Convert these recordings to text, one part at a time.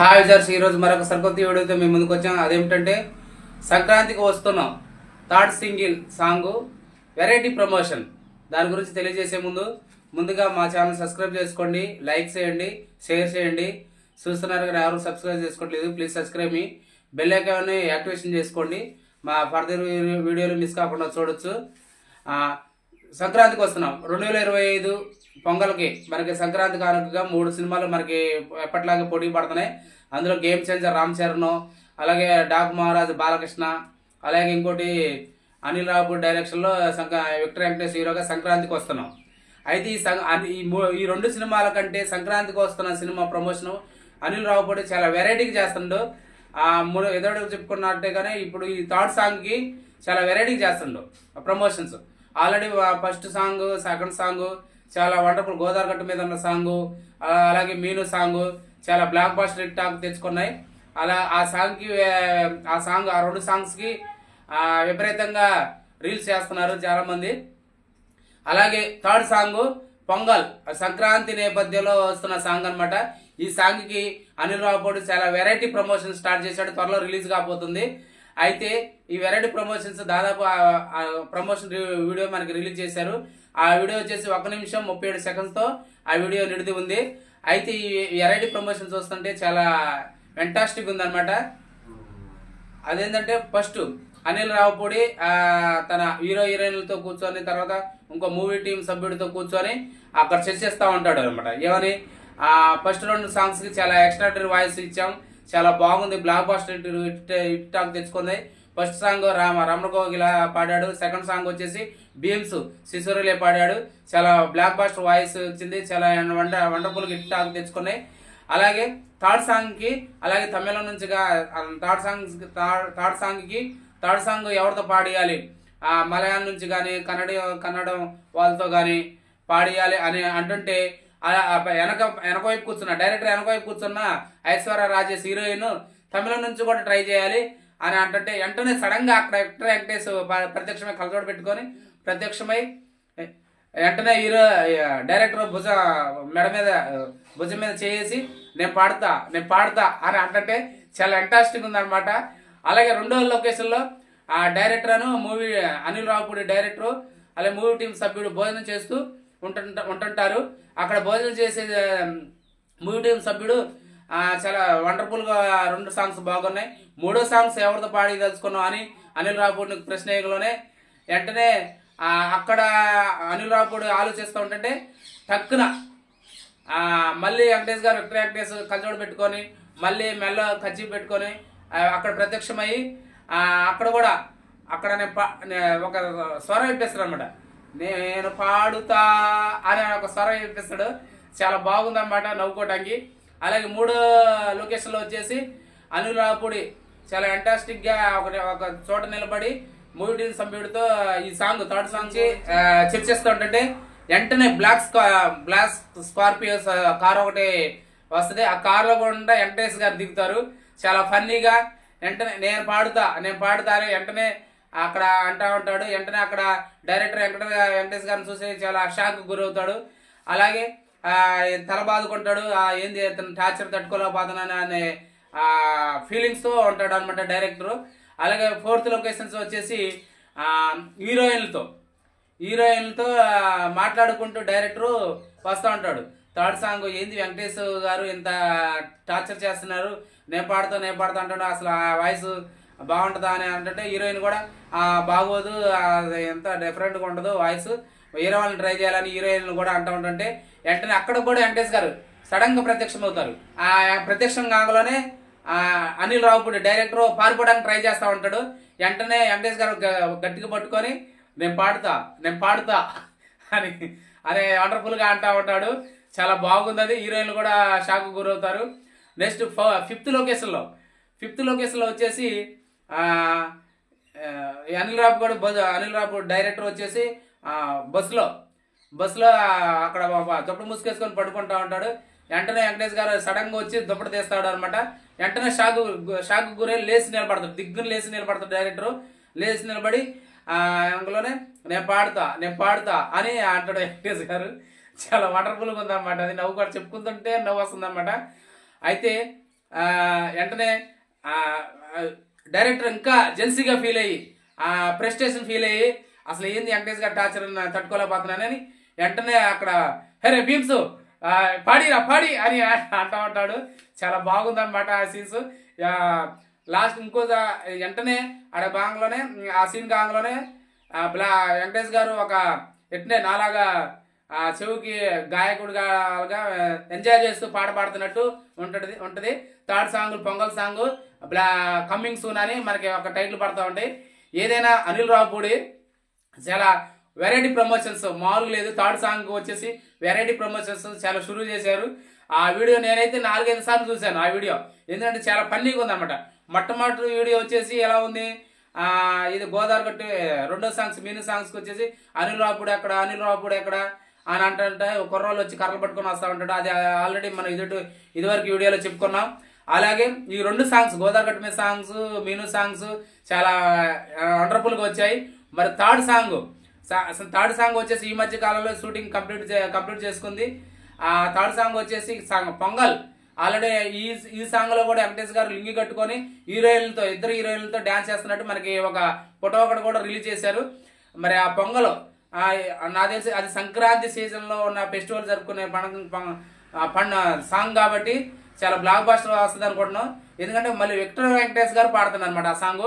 Hi wizards, ఈరోజు మరొక సరికొత్త వీడియోతో మేము ముందుకు వచ్చాం. అదేమిటంటే సంక్రాంతికి వస్తున్నాం third single song variety promotion. దాని గురించి తెలియజేసే ముందుగా మా ఛానల్ సబ్స్క్రైబ్ చేసుకోండి, లైక్ చేయండి, షేర్ చేయండి. చూస్తున్నారు కానీ ఎవరు సబ్స్క్రైబ్ చేసుకోవట్లేదు, ప్లీజ్ సబ్స్క్రైబ్ మీ బెల్ ఐకాన్ని యాక్టివేషన్ చేసుకోండి. మా ఫర్దర్ వీడియోలు మిస్ కాకుండా చూడొచ్చు. సంక్రాంతికి వస్తున్నాం 2025 పొంగల్కి మనకి సంక్రాంతి కానుకగా 3 సినిమాలు మనకి ఎప్పటిలాగే పోటీ పడుతున్నాయి. అందులో గేమ్ చేంజర్ రామ్ చరణ్, అలాగే డాక్ మహారాజ్ బాలకృష్ణ, అలాగే ఇంకోటి అనిల్ రావుపూడి డైరెక్షన్లో విక్టర్ వెంకటేష్ హీరోగా సంక్రాంతికి వస్తున్నాం. అయితే ఈ 2 సినిమాల కంటే సంక్రాంతికి వస్తున్న సినిమా ప్రమోషన్ అనిల్ రావుపూడి చాలా వెరైటీగా చేస్తుండు. ఎదురు చెప్పుకున్నట్టుగానే ఇప్పుడు ఈ థర్డ్ సాంగ్కి చాలా వెరైటీగా చేస్తుండు promotions. Already first song, second song చాలా వండర్ఫుల్, గోదావరి గట్టు మీద ఉన్న సాంగ్, అలాగే మీను సాంగ్ చాలా బ్లాక్ బాస్టర్ హిట్ టాక్ తెచ్చుకున్నాయి. అలా ఆ 2 సాంగ్స్కి విపరీతంగా రీల్స్ చేస్తున్నారు చాలా మంది. అలాగే థర్డ్ సాంగ్ పొంగల్, సంక్రాంతి నేపథ్యంలో వస్తున్న సాంగ్ అనమాట. ఈ సాంగ్కి అనిల్ రావుపూడి చాలా వెరైటీ ప్రమోషన్ స్టార్ట్ చేశాడు, త్వరలో రిలీజ్ కాబోతుంది. అయితే ఈ వెరైటీ ప్రమోషన్స్ దాదాపు ప్రమోషన్ వీడియో మనకి రిలీజ్ చేశారు. ఆ వీడియో వచ్చేసి 1 నిమిషం 37 సెకండ్స్తో ఆ వీడియో నిడిది ఉంది. అయితే ఈ వెరైటీ ప్రమోషన్ చూస్తుంటే చాలా ఫెంటాస్టిక్ ఉందన్నమాట. అదేంటంటే ఫస్ట్ అనిల్ రావుపూడి తన హీరోయిన్లతో కూర్చొని, తర్వాత ఇంకో మూవీ టీం సభ్యుడితో కూర్చొని అక్కడ చర్చిస్తూ ఉంటాడు అనమాట. ఏమని ఫస్ట్ 2 సాంగ్స్కి చాలా ఎక్స్ట్రాడనరీ వాయిస్ ఇచ్చాం, చాలా బాగుంది, బ్లాక్ బాస్టర్ హిట్ టాక్ తెచ్చుకుంది. ఫస్ట్ సాంగ్ రమణ కోగిల పాడాడు, సెకండ్ సాంగ్ వచ్చేసి భీమ్స్ శిశురులే పాడాడు, చాలా బ్లాక్ బాస్టర్ వాయిస్ వచ్చింది, చాలా వండర్ఫుల్ హిట్ టాక్ తెచ్చుకున్నాయి. అలాగే థర్డ్ సాంగ్కి, అలాగే తమిళం నుంచి థర్డ్ సాంగ్ ఎవరితో పాడియాలి, మలయాళం నుంచి కానీ కన్నడం వాళ్ళతో కానీ పాడియాలి అని అంటుంటే వెనక వైపు కూర్చున్నా డైరెక్టర్, వెనక వైపు కూర్చున్న ఐశ్వర్య రాజేష్ హీరోయిన్ తమిళం నుంచి కూడా ట్రై చేయాలి అని అంటుంటే వెంటనే సడన్ గా అక్కడ విక్టర్ వెంకటేష్ ప్రత్యక్షమై కలజోడు పెట్టుకొని ప్రత్యక్షమై వెంటనే డైరెక్టర్ భుజం మీద చేసి నేను పాడుతా అని అంటే చాలా ఫెంటాస్టిక్ ఉందన్నమాట. అలాగే 2వ లొకేషన్లో ఆ director movie Anil Ravipudi director అలాగే మూవీ టీం సభ్యుడు భోజనం చేస్తూ ఉంటుంటారు. అక్కడ భోజనం చేసే మూవీ టీం సభ్యుడు చాలా వండర్ఫుల్గా 2 సాంగ్స్ బాగున్నాయి, 3వ సాంగ్స్ ఎవరితో పాడి తెలుసుకున్నాం అని అనిల్ రావుపూడిని ప్రశ్నలోనే వెంటనే అక్కడ అనిల్ రావుపూడి ఆలోచిస్తూ ఉంటుంటే టక్కున మళ్ళీ వెంకటేష్ గారు విక్టర్ వెంకటేష్ కల్చోడు పెట్టుకొని మళ్ళీ మెల్ల కచ్చి పెట్టుకొని అక్కడ ప్రత్యక్షమయ్యి అక్కడ ఒక స్వరం వినిపిస్తాడు అనమాట. నేను పాడుతా అనే ఒక స్వరం వినిపిస్తాడు, చాలా బాగుందన్నమాట నవ్వుకోవటానికి. అలాగే 3వ లొకేషన్లో వచ్చేసి అనిల్ రావుపూడి చాలా ఫెంటాస్టిక్గా ఒక చోట నిలబడి మూవీ టీం సభ్యుడితో ఈ సాంగ్ థర్డ్ సాంగ్ చర్చిస్తూ ఉంటుంటే వెంటనే బ్లాక్ స్కార్పియో కార్ ఒకటి వస్తుంది. ఆ కార్లో కూడా వెంకటేష్ గారు దిగుతారు, చాలా ఫన్నీగా. వెంటనే నేను పాడుతా అని వెంటనే అక్కడ అంటా ఉంటాడు. వెంటనే అక్కడ డైరెక్టర్ వెంకటేష్ గారిని చూసి చాలా షాక్ గురవుతాడు. అలాగే తల బాదుకుంటాడు, ఏంది టార్చర్ తట్టుకోలేకపోతున్నాను అనే ఫీలింగ్స్తో ఉంటాడు అనమాట డైరెక్టర్. అలాగే 4th లొకేషన్స్ వచ్చేసి హీరోయిన్లతో మాట్లాడుకుంటూ డైరెక్టర్ వస్తూ ఉంటాడు. థర్డ్ సాంగ్ ఏంది వెంకటేష్ గారు ఇంత టార్చర్ చేస్తున్నారు, నేను పాడుతా అంటాడు, అసలు ఆ వాయిస్ బాగుంటుందా అని అంటే హీరోయిన్ కూడా బాగోదు, ఎంత డిఫరెంట్గా ఉండదు వాయిస్, వేరే వాళ్ళని ట్రై చేయాలని హీరోయిన్ కూడా అంటూ ఉంటుంటే వెంటనే అక్కడ కూడా వెంకటేష్ గారు సడన్ గా ప్రత్యక్షం అవుతారు. ఆ ప్రత్యక్షం కాగలోనే అనిల్ రావుపూడి డైరెక్టర్ పారిపోవడానికి ట్రై చేస్తూ ఉంటాడు. వెంటనే వెంకటేష్ గారు గట్టిగా పట్టుకొని నేను పాడుతా అని వండర్ఫుల్ గా అంటా ఉంటాడు, చాలా బాగుంది అది. హీరోయిన్లు కూడా షాక్ గురవుతారు. నెక్స్ట్ 5th లొకేషన్లో వచ్చేసి అనిల్ రావుపూడి డైరెక్టర్ వచ్చేసి బస్సులో అక్కడ దుప్పటి ముసుకేసుకొని పడుకుంటా ఉంటాడు. వెంటనే వెంకటేష్ గారు సడన్ గా వచ్చి దుప్పటి తీస్తాడు అనమాట. వెంటనే షాక్ గురై దిగ్గుని లేచి నిలబడతాడు డైరెక్టర్. లేచి నిలబడి అందులోనే నేను పాడుతా అని అంటాడు వెంకటేష్ గారు. చాలా వండర్ఫుల్గా ఉందన్నమాట. అది నవ్వు కూడా చెప్పుకుంటుంటే నవ్వు వస్తుంది అనమాట. అయితే వెంటనే డైరెక్టర్ ఇంకా జెన్సీగా ఫీల్ అయ్యి ప్రెస్టేషన్ ఫీల్ అయ్యి అసలు ఏంది వెంకటేష్ గారు టార్చర్ తట్టుకోలేకపోతున్నానని వెంటనే అక్కడ హరే భీమ్స్ పాడి అని అంటా ఉంటాడు. చాలా బాగుందన్నమాట ఆ సీన్స్. లాస్ట్ ఇంకో వెంటనే ఆడ భాగంలోనే ఆ సీన్ కాలంలోనే వెంకటేష్ గారు ఒక ఎట్నే నాలాగా చెవుకి గాయకుడిగా ఎంజాయ్ చేస్తూ పాడుతున్నట్టు ఉంటుంది. Third song pongal song coming soon అని మనకి ఒక టైటిల్ పడుతూ ఉంటాయి. ఏదైనా అనిల్ రావుపూడి చాలా వెరైటీ ప్రమోషన్స్ మామూలుగా లేదు. థర్డ్ సాంగ్ వచ్చేసి వెరైటీ ప్రమోషన్స్ చాలా షురూ చేశారు. ఆ వీడియో నేనైతే 4-5 సార్లు చూశాను ఆ వీడియో. ఎందుకంటే చాలా ఫన్నీగా ఉందన్నమాట. మొట్టమొదటి వీడియో వచ్చేసి ఎలా ఉంది, ఇది గోదావరి గట్టు రెండో సాంగ్స్ మీను సాంగ్స్కి వచ్చేసి అనిల్ రావుపూడి ఎక్కడ అని అంటే కుర్రోళ్ళు వచ్చి కర్రలు పట్టుకొని వస్తూ ఉంటాడు. అది ఆల్రెడీ మనం ఇదివరకు వీడియోలో చెప్పుకున్నాం. అలాగే ఈ 2 సాంగ్స్ గోదావరి గట్టు మీద సాంగ్స్ మీను సాంగ్స్ చాలా వండర్ఫుల్గా వచ్చాయి. మరి థర్డ్ సాంగ్ వచ్చేసి ఈ మధ్య కాలంలో షూటింగ్ కంప్లీట్ చేసుకుంది. ఆ థర్డ్ సాంగ్ వచ్చేసి పొంగల్. ఆల్రెడీ ఈ సాంగ్ లో కూడా వెంకటేష్ గారు లింగి కట్టుకొని ఇద్దరు హీరోయిన్లతో డాన్స్ చేస్తున్నట్టు మనకి ఒక ఫోటో ఒకటి కూడా రిలీజ్ చేశారు. మరి ఆ పొంగల్ నాకు తెలిసి అది సంక్రాంతి సీజన్ లో ఉన్న ఫెస్టివల్ జరుపుకునే పండుగ సాంగ్ కాబట్టి చాలా బ్లాక్ బాస్టర్ వస్తుంది అనుకుంటున్నాం. ఎందుకంటే మళ్ళీ విక్టర్ వెంకటేష్ గారు పాడుతున్నారు అనమాట ఆ సాంగ్.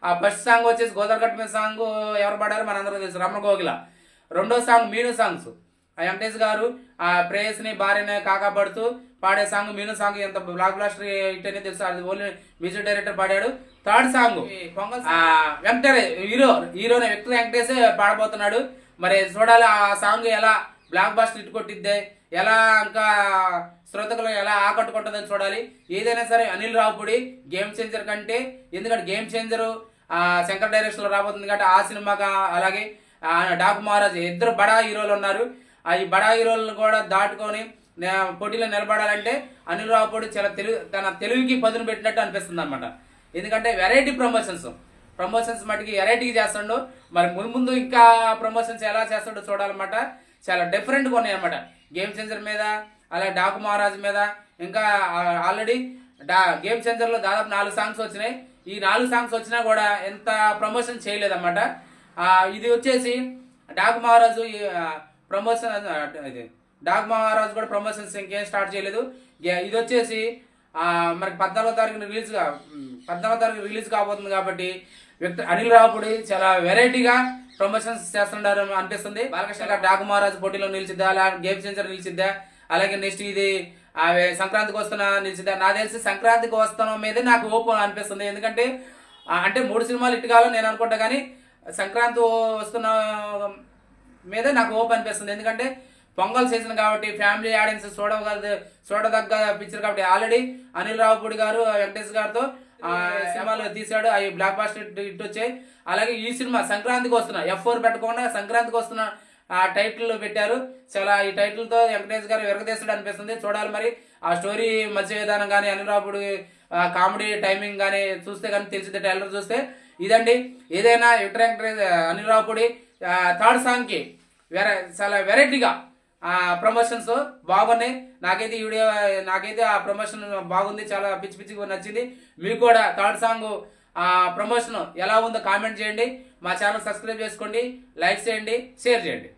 ఆ ఫస్ట్ సాంగ్ వచ్చేసి గోదావరి గట్టు మీద సాంగ్ ఎవరు పాడారు మనందరూ తెలుసు, రమణ గోగిల. రెండో సాంగ్ మీను సాంగ్స్ వెంకటేష్ గారు ఆ ప్రేయస్ని భార్యని కాకాపడుతూ పాడే సాంగ్ మీను సాంగ్ ఎంత బ్లాక్ బ్లాస్టర్ హిట్ అనేది తెలుసు. అది ఓన్లీ మ్యూజిక్ డైరెక్టర్ పాడాడు. థర్డ్ సాంగ్ హీరోని విక్టర్ వెంకటేష్ పాడబోతున్నాడు. మరి చూడాలి ఆ సాంగ్ ఎలా బ్లాక్ బాస్టర్ హిట్ కొట్టిద్దే, ఎలా ఇంకా శ్రోతకులు ఎలా ఆకట్టుకుంటుందని చూడాలి. ఏదైనా సరే అనిల్ రావుపూడి గేమ్ చేంజర్ కంటే, ఎందుకంటే గేమ్ చేంజర్ శంకర్ డైరెక్షన్ లో రాబోతుంది కాబట్టి ఆ సినిమాగా, అలాగే డాకు మహారాజ్ ఇద్దరు బడా హీరోలు ఉన్నారు. ఈ బడా హీరోలను కూడా దాటుకొని పోటీలో నిలబడాలంటే అనిల్ రావుపూడి చాలా తన తెలుగుకి పదును పెట్టినట్టు అనిపిస్తుంది అనమాట. ఎందుకంటే వెరైటీ ప్రమోషన్స్ మటుకి వెరైటీగా చేస్తాడు. మరి ముందు ఇంకా ప్రమోషన్స్ ఎలా చేస్తాడో చూడాలన్నమాట. చాలా డిఫరెంట్గా ఉన్నాయి అనమాట. గేమ్ చేంజర్ మీద, అలాగే డాకు మహారాజ్ మీద, ఇంకా ఆల్రెడీ గేమ్ చేంజర్ లో దాదాపు 4 సాంగ్స్ వచ్చినాయి. ఈ 4 సాంగ్స్ వచ్చినా కూడా ఎంత ప్రమోషన్ చేయలేదన్నమాట. ఇది వచ్చేసి డాకు మహారాజు కూడా ప్రమోషన్స్ ఇంకేం స్టార్ట్ చేయలేదు. ఇది వచ్చేసి మనకి 14వ తారీఖు రిలీజ్ కాబోతుంది కాబట్టి అనిల్ రావుపూడి చాలా వెరైటీగా ప్రమోషన్స్ చేస్తున్నారు అనిపిస్తుంది. బాలకృష్ణ గారు డాకు మహారాజు పోటీలో నిలిచిద్దా, అలాగే గేమ్ చేంజర్ నిలిచిద్దా, అలాగే నెక్స్ట్ ఇది సంక్రాంతికి వస్తున్న నిలిచిద్దా. నాకు తెలిసి సంక్రాంతికి వస్తున్న మీదే నాకు ఓపు అనిపిస్తుంది. ఎందుకంటే అంటే 3 సినిమాలు ఇటు కావాలని నేను అనుకుంటా, కానీ సంక్రాంతి వస్తున్న మీదే నాకు ఓపు అనిపిస్తుంది. ఎందుకంటే పొంగల్ సీజన్ కాబట్టి ఫ్యామిలీ ఆడియన్స్ చూడదగ్గ పిక్చర్ కాబట్టి ఆల్రెడీ అనిల్ రావుపూడి గారు వెంకటేష్ గారితో సినిమాలు తీశాడు. అవి బ్లాక్ బాస్టర్ హిట్ వచ్చాయి. అలాగే ఈ సినిమా సంక్రాంతికి వస్తున్నా F4 పెట్టకుండా సంక్రాంతికి వస్తున్న టైటిల్ పెట్టారు. చాలా ఈ టైటిల్ తో వెంకటేష్ గారు విరగదీస్తాడు అనిపిస్తుంది. చూడాలి మరి ఆ స్టోరీ మధ్య విధానం కానీ అనిల్ రావుపూడి కామెడీ టైమింగ్ కానీ చూస్తే కానీ తెలిసిందే. ట్రైలర్ చూస్తే ఇదండి. ఏదైనా అనిల్ రావుపూడి థర్డ్ సాంగ్ కి చాలా వెరైటీగా ప్రమోషన్స్ బాగున్నాయి. నాకైతే ఆ ప్రమోషన్ బాగుంది, చాలా పిచ్చిగా నచ్చింది. మీకు కూడా థర్డ్ సాంగ్ ప్రమోషన్ ఎలా ఉందో కామెంట్ చేయండి. మా ఛానల్ సబ్స్క్రైబ్ చేసుకోండి, లైక్ చేయండి, షేర్ చేయండి.